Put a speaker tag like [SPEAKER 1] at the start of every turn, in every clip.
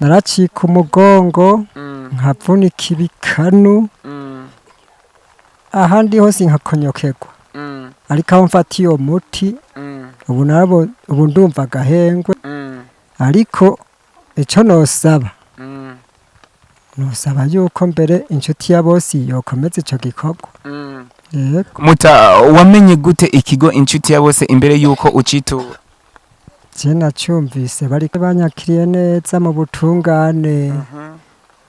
[SPEAKER 1] naracika umugongo nkavunika ibikanu ahandi hose nkakonyokegwa ariko aho mfatiye uwo muti ubu ndumva agahengwe ariko icyo nosaba yuko mbere inshuti ya bose yokomeza icyo gikorwa.
[SPEAKER 2] Muta wamenye gute ikigo inshuti ya bose imbere yuko ucitura?
[SPEAKER 1] Je nacyumvise bari banyakiriye neza mu butungane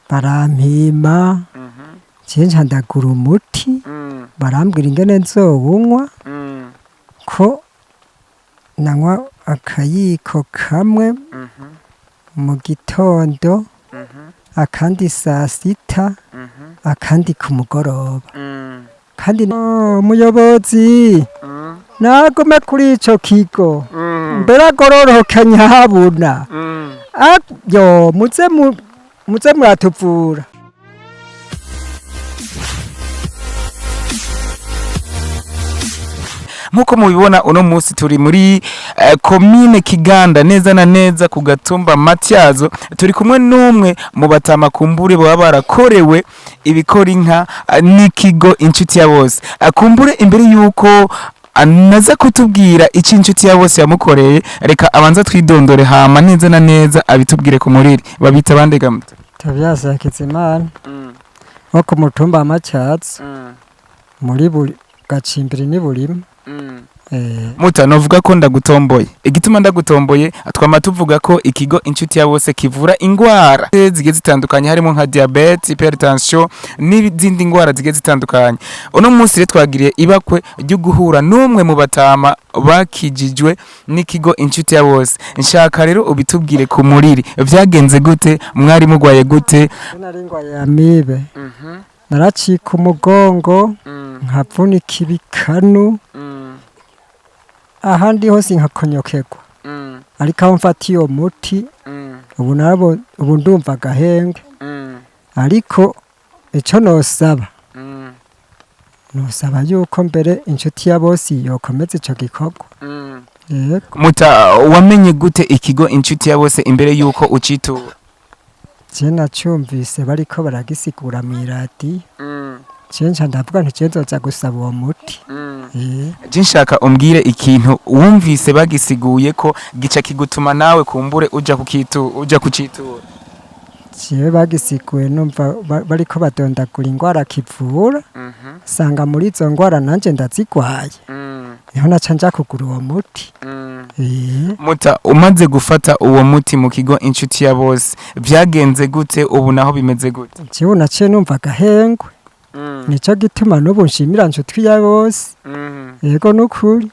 [SPEAKER 1] barampima je ndagura umuti barambwira ingene nzowunywa ko nanywa akayiko kamwe mu gitondo akandi saa sita akandi ku mugoroba kandi umuyobozi nagume kuri ico kigo mbere agororoka habuna yo muze muratuvura.
[SPEAKER 2] Nkuko mubibona uno munsi turi muri komine Kiganda neza na neza ku gatumba Matyazo, turi kumwe n'umwe mu batama kumbure baba barakorewe ibikora inka n'ikigo inshuti ya bose. Kumbure imbere yuko anaza kutubwira iki inshuti ya bose yamukoreye, reka abanza twidondore hama neza na neza abitubwire ku muriri. Babita bandega muto
[SPEAKER 1] Tabyaza yakize wo ku mutumba Matyazo muri buri gacimbiri ni burima.
[SPEAKER 2] Muta novuga ko ndagutomboye, igituma ndagutomboye twama tuvuga ko ikigo inshuti ya bose kivura ingwara zigiye zitandukanye harimo nka diabete, hypertension n'izindi ngwara zigiye zitandukanye. Uno munsi twagiriye ibakwe ryo guhura n'umwe mu batama bakijijwe n'ikigo inshuti ya bose. Nshaka rero ubitubwire ku muriri vyagenze gute, mwari mugwaye gute?
[SPEAKER 1] Nari ngwaye amibe naracika umugongo nkavunika ibikanu ahandi hose nkakonyokegwa ariko aho mfatiye uwo muti ubu ndumva agahengwe ariko icyo nosaba yuko mbere inshuti ya bose yokomeza icyo gikorwa.
[SPEAKER 2] Muta wamenye gute ikigo inshuti ya bose imbere yuko ucitura?
[SPEAKER 1] Je nacyumvise bariko baragisigura mu iradiyo cenja ndavuga nti cenzoza gusaba uwo muti.
[SPEAKER 2] Je nshaka umbwire ikintu wumvise bagisiguye ko gica kigutuma nawe kumbure uja kucitura.
[SPEAKER 1] Je bagisiguye numva bariko badondagura ingwara kivura sanga muri izo ngwara nanje ndazigwaye niho naca nja kugura uwo muti.
[SPEAKER 2] Muta umaze gufata uwo muti mu kigo inshuti ya bose vyagenze gute, ubu naho bimeze gute?
[SPEAKER 1] Jewe naciye numva agahengwe nico gituma n'ubu nshimira inshuti ya bose. Yego nukuri.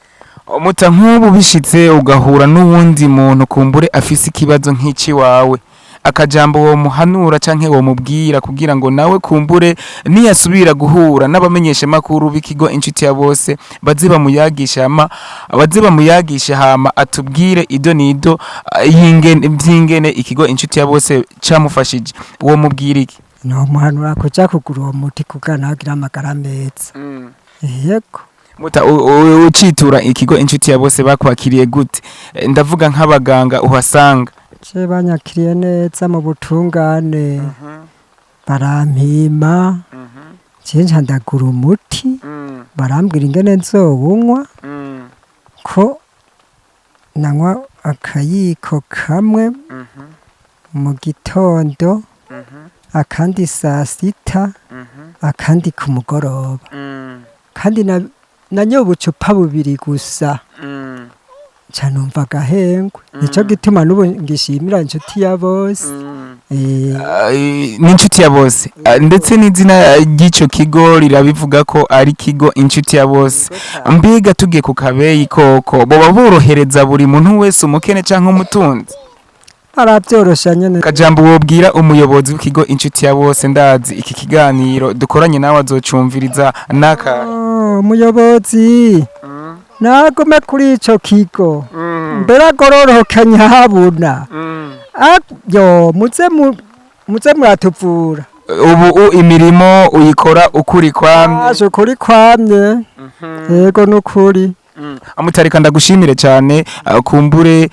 [SPEAKER 2] Muta nk'ubu bishitse ugahura n'uwundi muntu kumbure afise ikibazo nk'iki wawe, akajambo wo muhanura canke wo mubwira kugira ngo nawe kumbure niyasubira guhura n'abamenyesha makuru b'ikigo inshuti ya bose baze bamuyagisha hama atubwire ido nido vyingene ikigo inshuti ya bose camufashije, uwo mubwira iki?
[SPEAKER 1] No muhanura kuja kugura uwo muti kugana agira amagara meza. Yego.
[SPEAKER 2] Muta ucitura ikigo inshuti ya bose bakwakiriye gute? Ndavuga nk'abaganga uhasanga.
[SPEAKER 1] Je banyakiriye neza mu butungane barampima je ndagura umuti barambwira ingene nzowunywa ko nanywa akayiko kamwe mu gitondo akandi saa sita akandi ku mugoroba kandi nanyo ubucupa bubiri gusa canumva agahengwe nico gituma n'ubu ngishimira inshuti ya bose.
[SPEAKER 2] N'inshuti ya bose ndetse n'izina ry'ico kigo rirabivuga ko ari kigo inshuti ya bose. Mbega tugiye ku kabeyi koko boba borohereza buri muntu wese umukene canke umutunzi?
[SPEAKER 1] Arabyorosha nyene.
[SPEAKER 2] Kajambo wobwira umuyobozi w'ikigo inshuti ya bose, ndazi iki kiganiro dukoranye nawe azocumviriza naka.
[SPEAKER 1] Umuyobozi nagume kuri ico kigo mbere agororoka habuna yo muze muratuvura.
[SPEAKER 2] Ubu imirimo uyikora ukuri kwamye?
[SPEAKER 1] Ukuri kwamye. Yego nukuri.
[SPEAKER 2] Amutarika ndagushimire cyane kumbure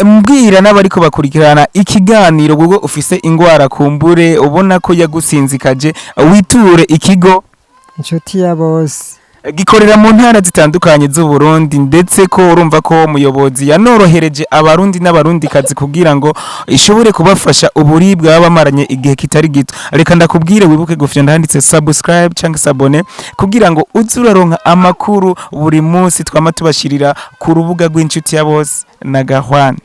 [SPEAKER 2] mbwira n'abariko bakurikirana ikiganiro ubwo ufise ingwara kumbure ubona ko yagusinzikaje witure ikigo
[SPEAKER 1] Incuti ya bose
[SPEAKER 2] gikorera mu ntara zitandukanye z'u Burundi ndetse ko urumva ko umuyobozi yanorohereje abarundi n'abarundi kazi kugira ngo ishobore kubafasha uburibwa babamaranye igihe kitari gito. Reka ndakubwire wibuke gufyonda handitse subscribe cyangwa s'abone kugira ngo uzuraronka amakuru buri munsi twama tubashirira ku rubuga rw'Incuti ya bose na Gahwana.